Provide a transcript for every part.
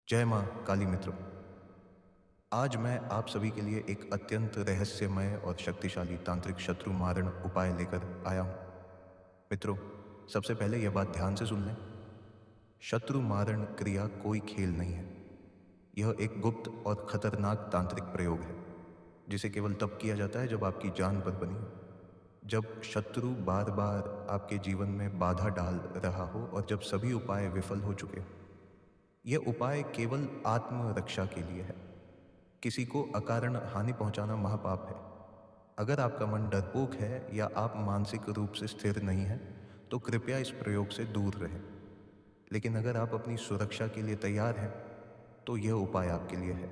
जय माँ काली मित्रों। आज मैं आप सभी के लिए एक अत्यंत रहस्यमय और शक्तिशाली तांत्रिक शत्रु मारण उपाय लेकर आया हूँ। मित्रों, सबसे पहले यह बात ध्यान से सुन लें। शत्रु मारण क्रिया कोई खेल नहीं है। यह एक गुप्त और खतरनाक तांत्रिक प्रयोग है जिसे केवल तब किया जाता है जब आपकी जान पर बनी हो, जब शत्रु बार बार आपके जीवन में बाधा डाल रहा हो और जब सभी उपाय विफल हो चुके हों। यह उपाय केवल आत्मरक्षा के लिए है। किसी को अकारण हानि पहुंचाना महापाप है। अगर आपका मन डरपोक है या आप मानसिक रूप से स्थिर नहीं हैं, तो कृपया इस प्रयोग से दूर रहें। लेकिन अगर आप अपनी सुरक्षा के लिए तैयार हैं, तो यह उपाय आपके लिए है।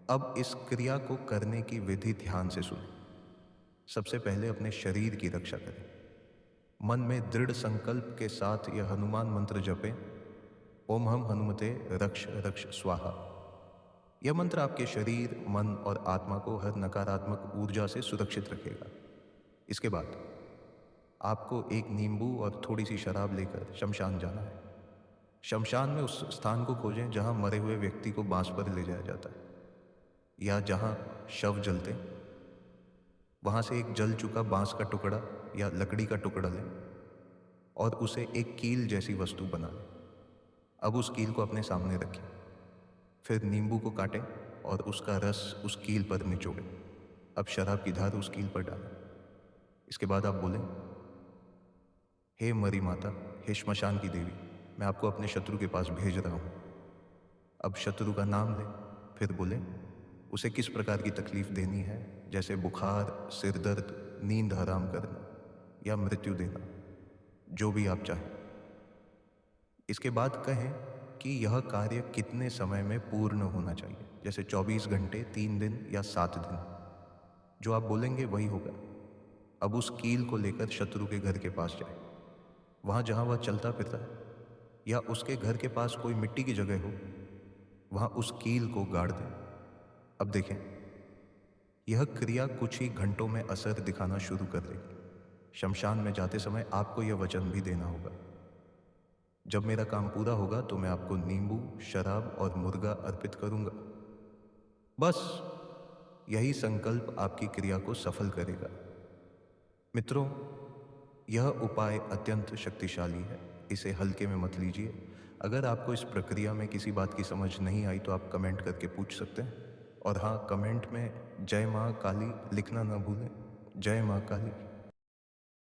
अब इस क्रिया को करने की विधि ध्यान से सुनें। सबसे पहले अपने शरीर की रक्षा करें। मन में दृढ़ संकल्प के साथ यह हनुमान मंत्र जपें। ओम हम हनुमते रक्ष रक्ष स्वाहा। यह मंत्र आपके शरीर, मन और आत्मा को हर नकारात्मक ऊर्जा से सुरक्षित रखेगा। इसके बाद आपको एक नींबू और थोड़ी सी शराब लेकर शमशान जाना है। शमशान में उस स्थान को खोजें जहां मरे हुए व्यक्ति को बांस पर ले जाया जाता है या जहां शव जलते हैं। वहां से एक जल चुका बांस का टुकड़ा या लकड़ी का टुकड़ा लें और उसे एक कील जैसी वस्तु बना लें। अब उस कील को अपने सामने रखें। फिर नींबू को काटें और उसका रस उस कील पर निचोड़ें। अब शराब की धार उस कील पर डालें। इसके बाद आप बोलें, हे मरी माता, हे श्मशान की देवी, मैं आपको अपने शत्रु के पास भेज रहा हूँ। अब शत्रु का नाम लें। फिर बोलें, उसे किस प्रकार की तकलीफ देनी है, जैसे बुखार, सिर दर्द, नींद हराम करना या मृत्यु देना, जो भी आप चाहें। इसके बाद कहें कि यह कार्य कितने समय में पूर्ण होना चाहिए, जैसे 24 घंटे, 3 दिन या 7 दिन। जो आप बोलेंगे वही होगा। अब उस कील को लेकर शत्रु के घर के पास जाए। वहां जहां वह चलता फिरता है या उसके घर के पास कोई मिट्टी की जगह हो, वहां उस कील को गाड़ दें। अब देखें, यह क्रिया कुछ ही घंटों में असर दिखाना शुरू कर देगी। शमशान में जाते समय आपको यह वचन भी देना होगा, जब मेरा काम पूरा होगा तो मैं आपको नींबू, शराब और मुर्गा अर्पित करूंगा। बस यही संकल्प आपकी क्रिया को सफल करेगा। मित्रों, यह उपाय अत्यंत शक्तिशाली है। इसे हल्के में मत लीजिए। अगर आपको इस प्रक्रिया में किसी बात की समझ नहीं आई तो आप कमेंट करके पूछ सकते हैं। और हाँ, कमेंट में जय माँ काली लिखना ना भूलें। जय माँ काली।